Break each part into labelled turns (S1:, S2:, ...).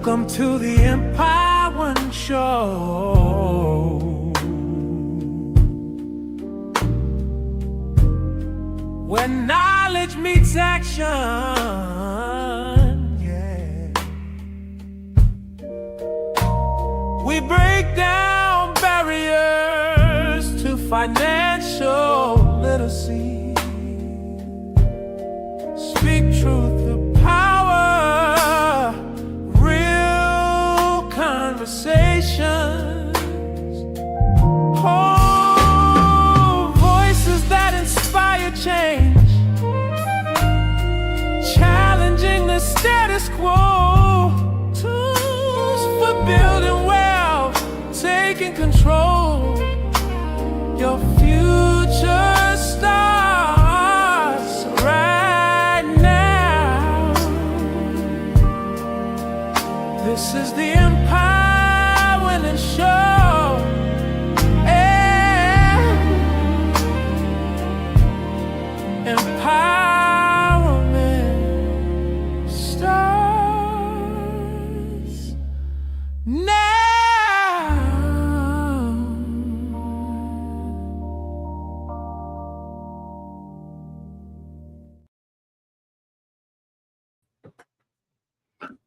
S1: Welcome to the Empire One Show, where knowledge meets action. Yeah, we break down barriers to financial literacy. Speak truth to power, real conversations. Oh, voices that inspire change, challenging the status quo. Tools for building wealth, taking control. Your future starts right now. This is the Empire Winning Show. Empowerment starts now.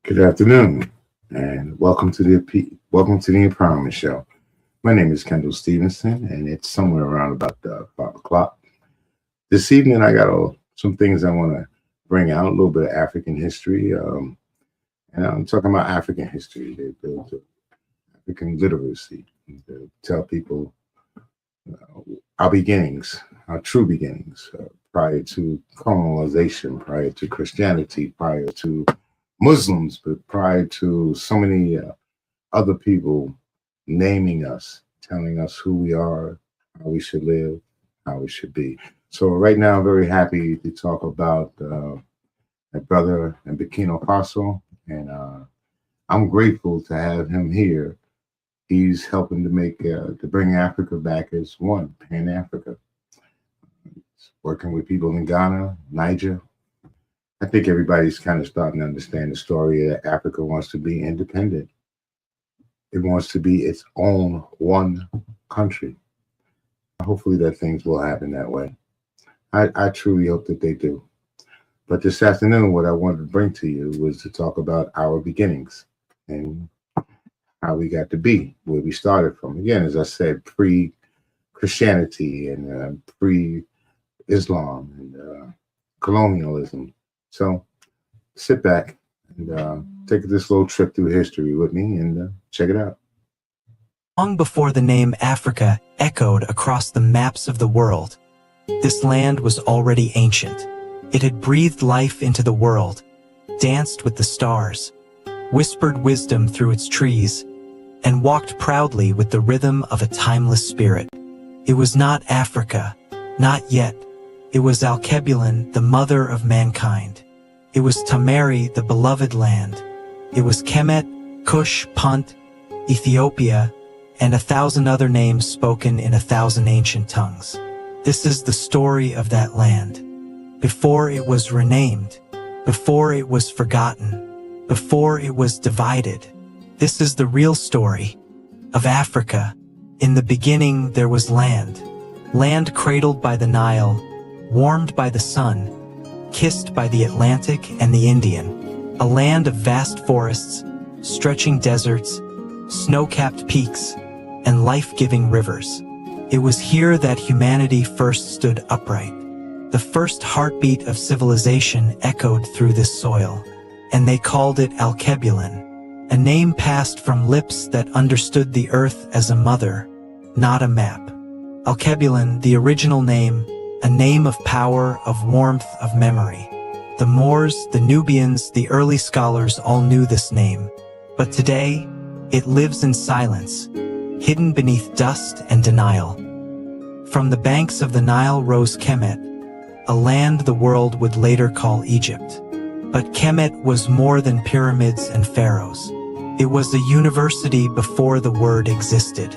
S2: Good afternoon, and welcome to the Empowerment Show. My name is Kendall Stevenson, and it's somewhere around about 5 o'clock. This evening, I got some things I want to bring out, a little bit of African history, and I'm talking about African history. They built African literacy to tell people our beginnings, our true beginnings, prior to colonization, prior to Christianity, prior to Muslims, but prior to so many other people naming us, telling us who we are, how we should live, how we should be. So right now, I'm very happy to talk about my brother in Burkina Faso, and I'm grateful to have him here. He's helping to bring Africa back as one, Pan-Africa. He's working with people in Ghana, Niger. I think everybody's kind of starting to understand the story that Africa wants to be independent. It wants to be its own one country. Hopefully that things will happen that way. I truly hope that they do. But this afternoon, what I wanted to bring to you was to talk about our beginnings and how we got to be where we started from. Again, as I said, pre-Christianity and pre-Islam and colonialism. So sit back and take this little trip through history with me and check it out.
S3: Long before the name Africa echoed across the maps of the world, this land was already ancient. It had breathed life into the world, danced with the stars, whispered wisdom through its trees, and walked proudly with the rhythm of a timeless spirit. It was not Africa, not yet. It was Alkebulan, the mother of mankind. It was Tamari, the beloved land. It was Kemet, Kush, Punt, Ethiopia, and 1,000 other names spoken in 1,000 ancient tongues. This is the story of that land. Before it was renamed, before it was forgotten, before it was divided. This is the real story of Africa. In the beginning there was land. Land cradled by the Nile, warmed by the sun, kissed by the Atlantic and the Indian. A land of vast forests, stretching deserts, snow-capped peaks, and life-giving rivers. It was here that humanity first stood upright. The first heartbeat of civilization echoed through this soil, and they called it Alkebulan, a name passed from lips that understood the earth as a mother, not a map. Alkebulan, the original name, a name of power, of warmth, of memory. The Moors, the Nubians, the early scholars all knew this name. But today, it lives in silence, hidden beneath dust and denial. From the banks of the Nile rose Kemet, a land the world would later call Egypt. But Kemet was more than pyramids and pharaohs. It was a university before the word existed,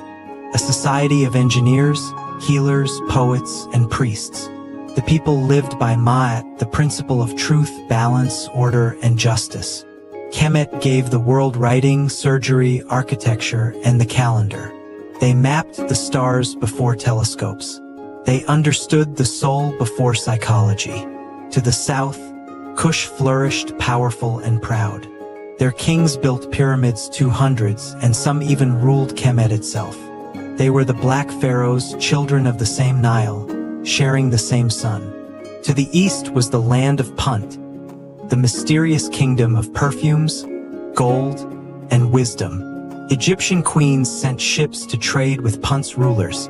S3: a society of engineers, healers, poets, and priests. The people lived by Ma'at, the principle of truth, balance, order, and justice. Kemet gave the world writing, surgery, architecture, and the calendar. They mapped the stars before telescopes. They understood the soul before psychology. To the south, Kush flourished, powerful and proud. Their kings built pyramids 200s, and some even ruled Kemet itself. They were the Black Pharaohs, children of the same Nile, sharing the same sun. To the east was the land of Punt, the mysterious kingdom of perfumes, gold, and wisdom. Egyptian queens sent ships to trade with Punt's rulers,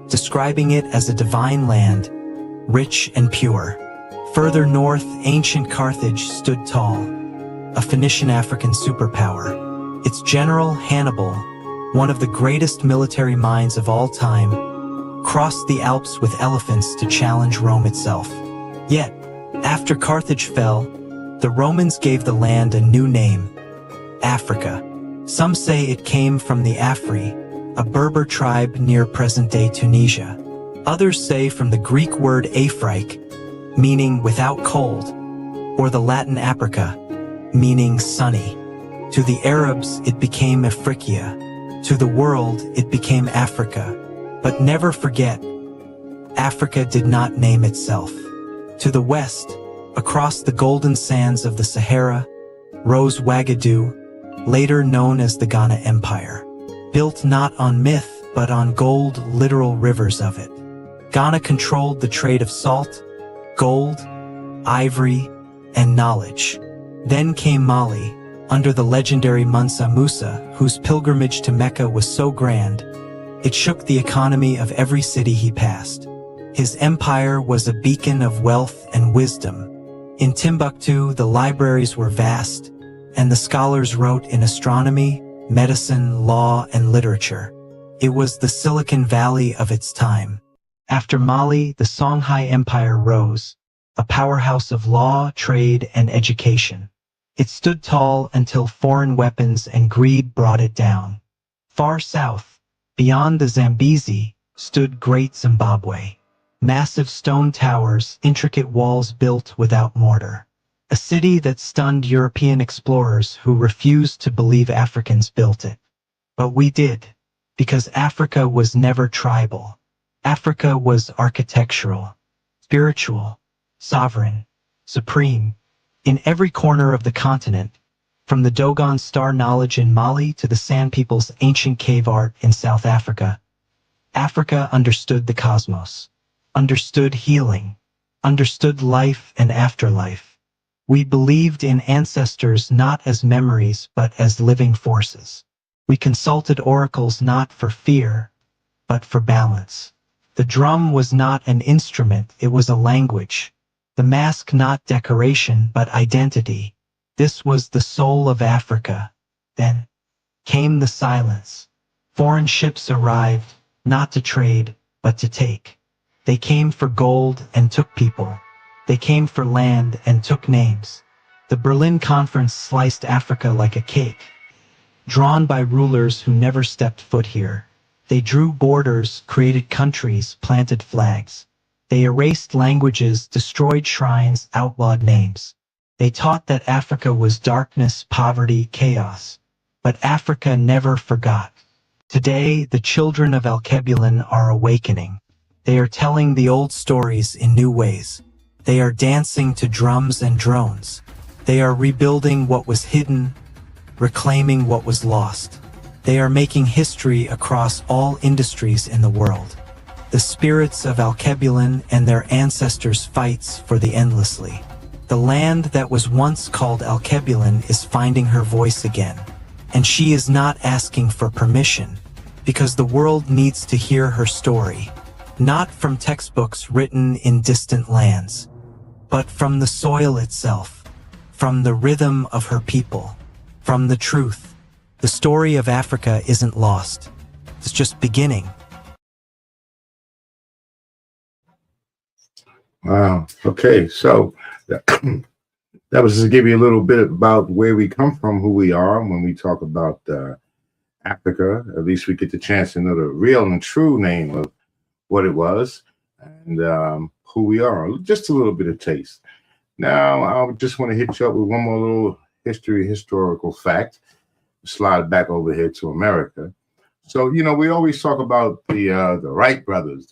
S3: describing it as a divine land, rich and pure. Further north, ancient Carthage stood tall, a Phoenician African superpower. Its general, Hannibal, one of the greatest military minds of all time, crossed the Alps with elephants to challenge Rome itself. Yet, after Carthage fell, the Romans gave the land a new name, Africa. Some say it came from the Afri, a Berber tribe near present-day Tunisia. Others say from the Greek word Afrique, meaning without cold, or the Latin Africa, meaning sunny. To the Arabs, it became Afrikia. To the world, it became Africa. But never forget, Africa did not name itself. To the west, across the golden sands of the Sahara, rose Ouagadougou, later known as the Ghana Empire. Built not on myth, but on gold, literal rivers of it. Ghana controlled the trade of salt, gold, ivory, and knowledge. Then came Mali, under the legendary Mansa Musa, whose pilgrimage to Mecca was so grand, it shook the economy of every city he passed. His empire was a beacon of wealth and wisdom. In Timbuktu, the libraries were vast, and the scholars wrote in astronomy, medicine, law, and literature. It was the Silicon Valley of its time. After Mali, the Songhai Empire rose, a powerhouse of law, trade, and education. It stood tall until foreign weapons and greed brought it down. Far south, beyond the Zambezi, stood Great Zimbabwe. Massive stone towers, intricate walls built without mortar. A city that stunned European explorers who refused to believe Africans built it. But we did, because Africa was never tribal. Africa was architectural, spiritual, sovereign, supreme. In every corner of the continent, from the Dogon star knowledge in Mali to the San People's ancient cave art in South Africa, Africa understood the cosmos, understood healing, understood life and afterlife. We believed in ancestors not as memories but as living forces. We consulted oracles not for fear, but for balance. The drum was not an instrument, it was a language. The mask not decoration but identity. This was the soul of Africa. Then came the silence. Foreign ships arrived, not to trade, but to take. They came for gold and took people. They came for land and took names. The Berlin Conference sliced Africa like a cake. Drawn by rulers who never stepped foot here. They drew borders, created countries, planted flags. They erased languages, destroyed shrines, outlawed names. They taught that Africa was darkness, poverty, chaos. But Africa never forgot. Today, the children of Alkebulan are awakening. They are telling the old stories in new ways. They are dancing to drums and drones. They are rebuilding what was hidden, reclaiming what was lost. They are making history across all industries in the world. The spirits of Alkebulan and their ancestors fights for the endlessly. The land that was once called Alkebulan is finding her voice again. And she is not asking for permission, because the world needs to hear her story. Not from textbooks written in distant lands, but from the soil itself, from the rhythm of her people, from the truth. The story of Africa isn't lost. It's just beginning.
S2: Wow. Okay, so that was just to give you a little bit about where we come from, who we are. When we talk about Africa, at least we get the chance to know the real and true name of what it was and who we are. Just a little bit of taste. Now, I just want to hit you up with one more little historical fact. Slide back over here to America. So, we always talk about the Wright brothers,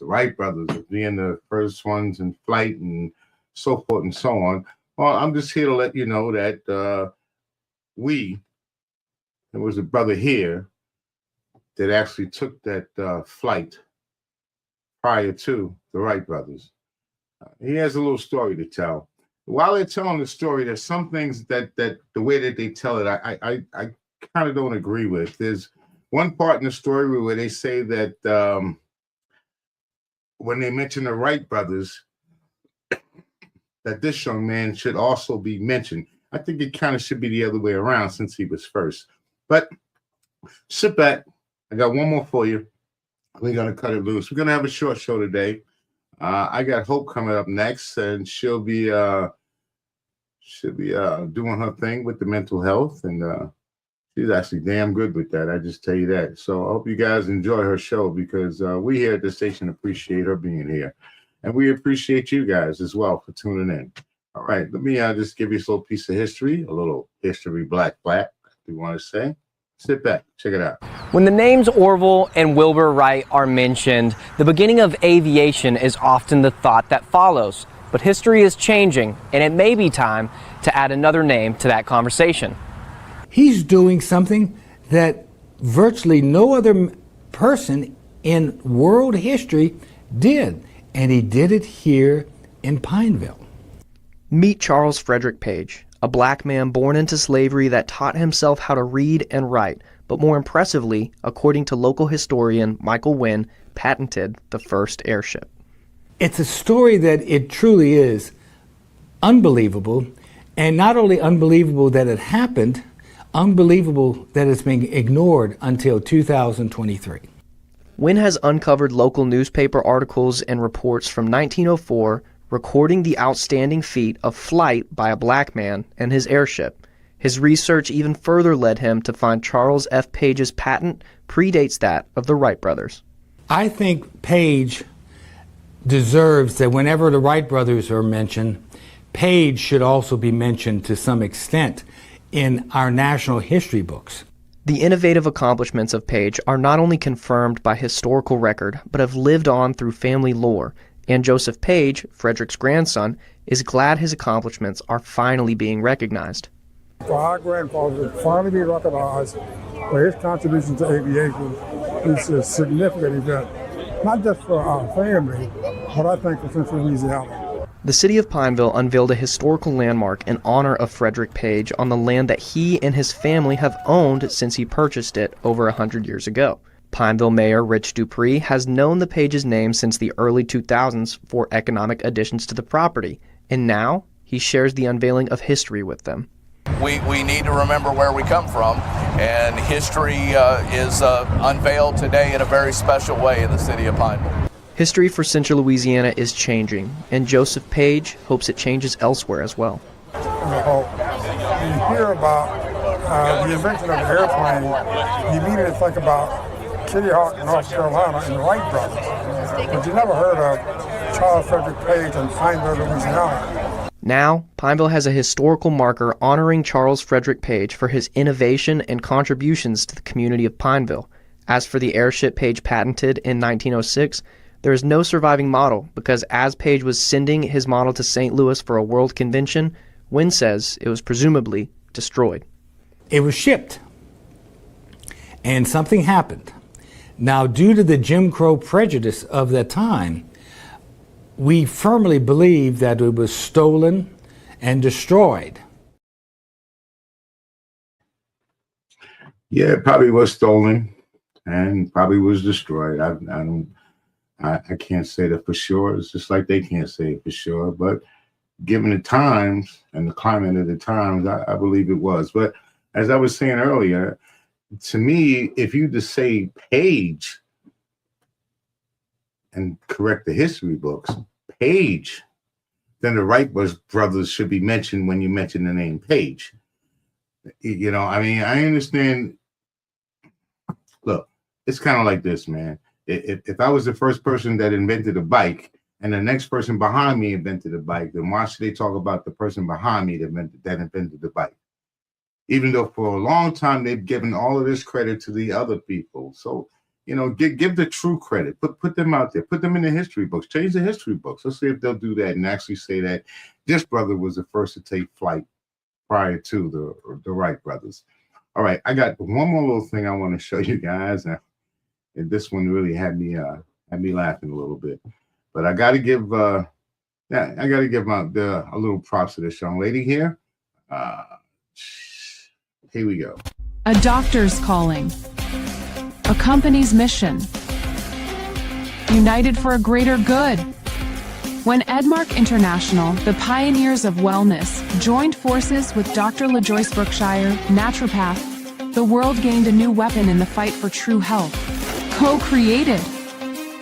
S2: being the first ones in flight and so forth and so on. Well, I'm just here to let you know that there was a brother here that actually took that flight prior to the Wright brothers. He has a little story to tell. While they're telling the story, there's some things that the way that they tell it, I kind of don't agree with. There's one part in the story where they say that when they mention the Wright brothers, that this young man should also be mentioned. I think it kind of should be the other way around since he was first. But sit back. I got one more for you. We're going to cut it loose. We're going to have a short show today. I got Hope coming up next, and she'll be doing her thing with the mental health, and she's actually damn good with that. I just tell you that. So I hope you guys enjoy her show, because we here at the station appreciate her being here, and we appreciate you guys as well for tuning in. All right, let me just give you a little piece of history, a little history, black, if you want to say. Sit back, check it out.
S4: When the names Orville and Wilbur Wright are mentioned, the beginning of aviation is often the thought that follows. But history is changing, and it may be time to add another name to that conversation.
S5: He's doing something that virtually no other person in world history did, and he did it here in Pineville.
S4: Meet Charles Frederick Page, a black man born into slavery that taught himself how to read and write, but more impressively, according to local historian Michael Wynn, patented the first airship.
S5: It's a story that it truly is unbelievable, and not only unbelievable that it happened, unbelievable that it's being ignored until 2023.
S4: Wynn has uncovered local newspaper articles and reports from 1904 recording the outstanding feat of flight by a black man and his airship. His research even further led him to find Charles F. Page's patent predates that of the Wright brothers.
S5: I think Page deserves that whenever the Wright brothers are mentioned, Page should also be mentioned to some extent in our national history books.
S4: The innovative accomplishments of Page are not only confirmed by historical record, but have lived on through family lore, and Joseph Page, Frederick's grandson, is glad his accomplishments are finally being recognized.
S6: For our grandfather to finally be recognized for his contribution to aviation is a significant event, not just for our family, but I think for Central Louisiana.
S4: The city of Pineville unveiled a historical landmark in honor of Frederick Page on the land that he and his family have owned since he purchased it over 100 years ago. Pineville Mayor Rich Dupree has known the Page's name since the early 2000s for economic additions to the property, and now he shares the unveiling of history with them.
S7: We need to remember where we come from, and history is unveiled today in a very special way in the city of Pineville.
S4: History for Central Louisiana is changing, and Joseph Page hopes it changes elsewhere as well.
S6: You hear about the invention of the airplane, you immediately think about Kitty Hawk, North Carolina, and the Wright brothers. But you never heard of Charles Frederick Page in Pineville, Louisiana.
S4: Now, Pineville has a historical marker honoring Charles Frederick Page for his innovation and contributions to the community of Pineville. As for the airship Page patented in 1906, there is no surviving model because as Page was sending his model to St. Louis for a world convention, Wynn says it was presumably destroyed.
S5: It was shipped, and something happened. Now, due to the Jim Crow prejudice of that time, we firmly believe that it was stolen and destroyed.
S2: Yeah, it probably was stolen and probably was destroyed. I can't say that for sure. It's just like they can't say it for sure. But given the times and the climate of the times, I believe it was. But as I was saying earlier, to me, if you just say Page and correct the history books, Page, then the Wright brothers should be mentioned when you mention the name Page. You know, I mean, I understand. Look, it's kind of like this, man. If I was the first person that invented a bike and the next person behind me invented a bike, then why should they talk about the person behind me that invented the bike? even though for a long time they've given all of this credit to the other people. So, give the true credit. Put them out there. Put them in the history books. Change the history books. Let's see if they'll do that and actually say that this brother was the first to take flight prior to the Wright brothers. All right, I got one more little thing I want to show you guys. And this one really had me laughing a little bit. But I got to give a little props to this young lady here. Here we go.
S8: A doctor's calling. A company's mission. United for a greater good. When Edmark International, the pioneers of wellness, joined forces with Dr. LaJoyce Brookshire, naturopath, the world gained a new weapon in the fight for true health. Co-created,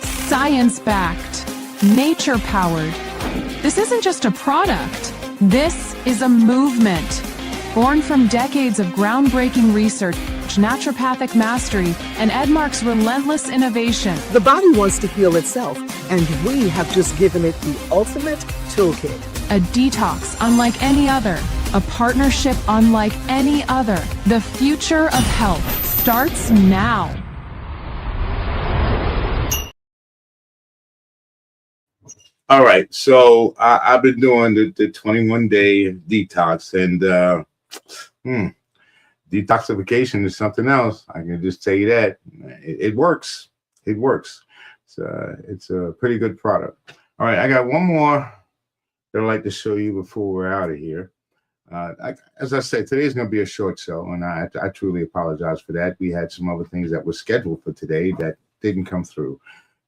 S8: science-backed, nature-powered. This isn't just a product. This is a movement. Born from decades of groundbreaking research, naturopathic mastery, and Edmark's relentless innovation.
S9: The body wants to heal itself, and we have just given it the ultimate toolkit.
S8: A detox unlike any other. A partnership unlike any other. The future of health starts now.
S2: All right, so I've been doing the 21-day detox, and detoxification is something else. I can just tell you that it works. It works. It's a pretty good product. All right, I got one more that I'd like to show you before we're out of here. As I said, today's going to be a short show, and I truly apologize for that. We had some other things that were scheduled for today that didn't come through.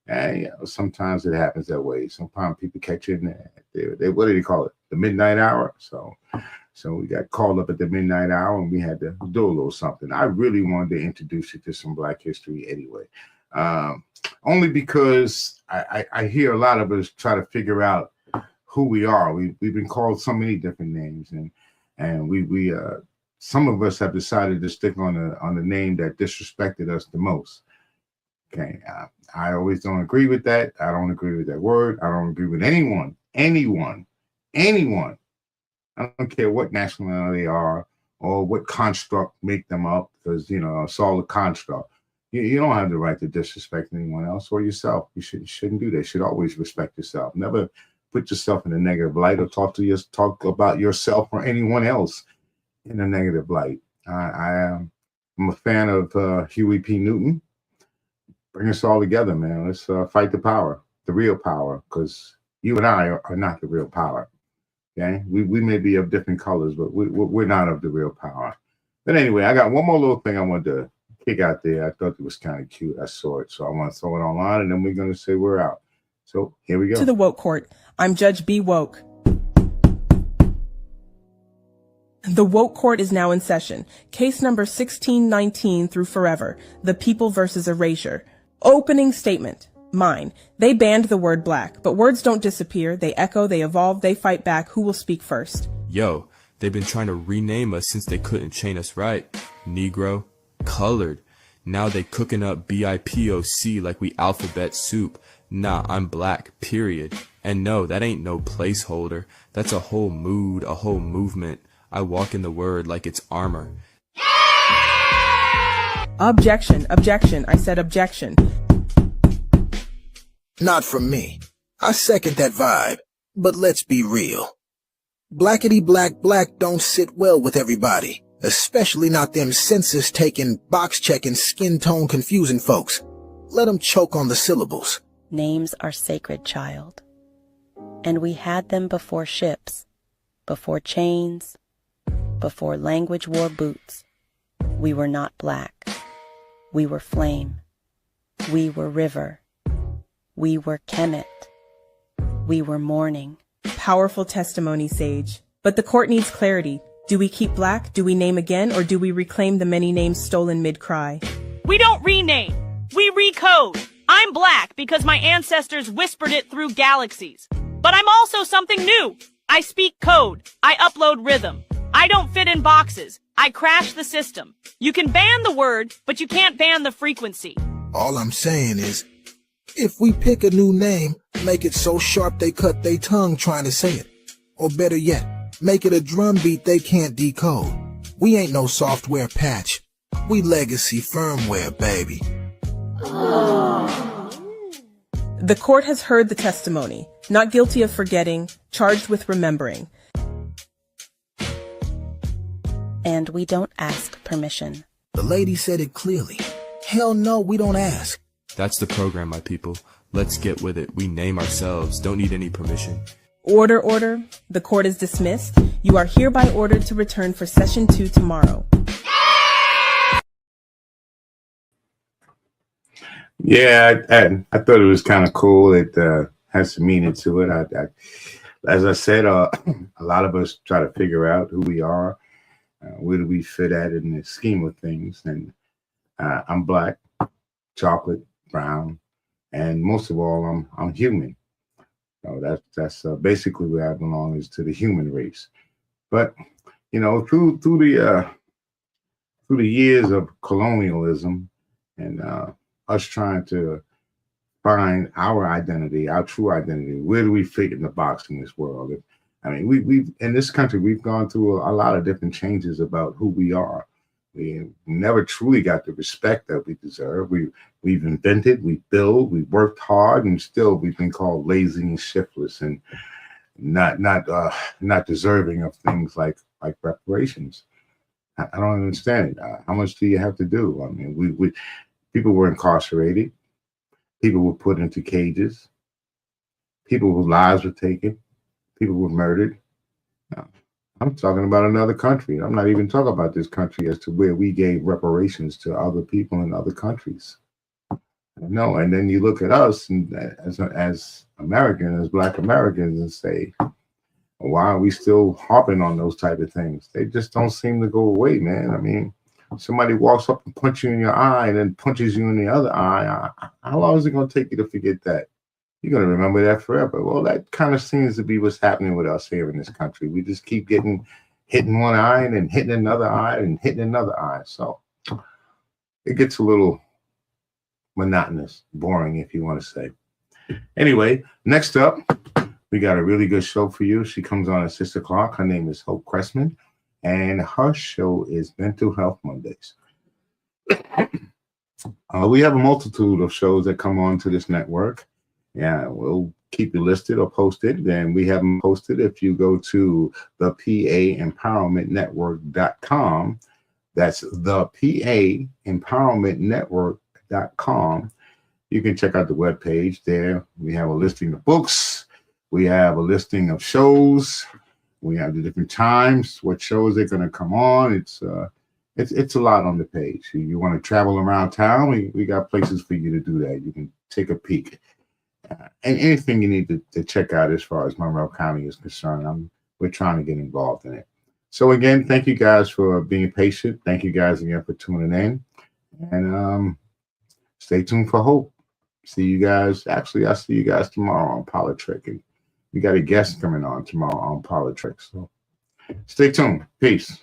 S2: And sometimes it happens that way. Sometimes people catch it in what do they call it? The midnight hour. So we got called up at the midnight hour and we had to do a little something. I really wanted to introduce you to some Black history anyway. Only because I hear a lot of us try to figure out who we are. We've been called so many different names, and we some of us have decided to stick on the name that disrespected us the most. Okay, I always don't agree with that. I don't agree with that word. I don't agree with anyone. I don't care what nationality they are or what construct make them up, because it's all a construct. You don't have the right to disrespect anyone else or yourself. You shouldn't do that. You should always respect yourself. Never put yourself in a negative light or talk about yourself or anyone else in a negative light. I'm a fan of Huey P. Newton. Bring us all together, man. Let's fight the power, the real power, because you and I are not the real power. Okay, we may be of different colors, but we're not of the real power. But anyway, I got one more little thing I wanted to kick out there. I thought it was kind of cute. I saw it, so I want to throw it online, and then we're going to say we're out. So here we go.
S10: To the Woke Court. I'm Judge B. Woke. The Woke Court is now in session. Case number 1619 through forever. The People versus Erasure. Opening statement. Mine. They banned the word black, but words don't disappear. They echo, they evolve, they fight back. Who will speak first?
S11: Yo, they've been trying to rename us since they couldn't chain us right. Negro, colored. Now they cooking up BIPOC like we alphabet soup. Nah, I'm black, period. And no, that ain't no placeholder. That's a whole mood, a whole movement. I walk in the word like it's armor.
S10: Objection, objection. I said objection.
S12: Not from me. I second that vibe. But let's be real. Blackity black don't sit well with everybody. Especially not them census-taking, box-checking, skin-tone confusing folks. Let them choke on the syllables.
S13: Names are sacred, child. And we had them before ships, before chains, before language wore boots. We were not black. We were flame. We were river. We were Kemet. We were morning.
S10: Powerful testimony, Sage. But the court needs clarity. Do we keep black? Do we name again? Or do we reclaim the many names stolen mid-cry?
S14: We don't rename. We recode. I'm black because my ancestors whispered it through galaxies. But I'm also something new. I speak code. I upload rhythm. I don't fit in boxes. I crash the system. You can ban the word, but you can't ban the frequency.
S12: All I'm saying is, if we pick a new name, make it so sharp they cut their tongue trying to say it. Or better yet, make it a drum beat they can't decode. We ain't no software patch. We legacy firmware, baby.
S10: The court has heard the testimony. Not guilty of forgetting, charged with remembering.
S13: And we don't ask permission.
S12: The lady said it clearly. Hell no, we don't ask.
S11: That's the program, my people. Let's get with it. We name ourselves. Don't need any permission.
S10: Order, order. The court is dismissed. You are hereby ordered to return for session 2 tomorrow.
S2: Yeah, I thought it was kind of cool. It has some meaning to it. As I said, a lot of us try to figure out who we are, where do we fit at in the scheme of things. And I'm black, chocolate, brown, and most of all, I'm human. So that's basically where I belong, is to the human race. But you know, through the years of colonialism and us trying to find our identity, our true identity, where do we fit in the box in this world? I mean, we've in this country, we've gone through a lot of different changes about who we are. We never truly got the respect that we deserve. We've invented, we build, we worked hard, and still we've been called lazy and shiftless and not deserving of things like reparations. I don't understand it. How much do you have to do? I mean, people were incarcerated, people were put into cages, people whose lives were taken, people were murdered. I'm talking about another country. I'm not even talking about this country as to where we gave reparations to other people in other countries. No, and then you look at us and as Americans, as Black Americans, and say, why are we still harping on those type of things? They just don't seem to go away, man. I mean, somebody walks up and punches you in your eye and then punches you in the other eye. How long is it going to take you to forget that? You're going to remember that forever. Well, that kind of seems to be what's happening with us here in this country. We just keep hitting one eye and then hitting another eye and hitting another eye. So it gets a little monotonous, boring, if you want to say. Anyway, next up, we got a really good show for you. She comes on at 6 o'clock. Her name is Hope Cressman, and her show is Mental Health Mondays. We have a multitude of shows that come on to this network. Yeah, we'll keep you listed or posted. And we have them posted if you go to the PAEmpowermentNetwork.com. That's the PAEmpowermentNetwork.com. You can check out the webpage there. We have a listing of books. We have a listing of shows. We have the different times, what shows they're going to come on. It's a lot on the page. You want to travel around town, we got places for you to do that. You can take a peek. And anything you need to check out as far as Monroe County is concerned, we're trying to get involved in it. So again, thank you guys for being patient. Thank you guys again for tuning in. And stay tuned for Hope. See you guys. Actually, I'll see you guys tomorrow on Politrick. And we got a guest coming on tomorrow on Politrick. So stay tuned. Peace.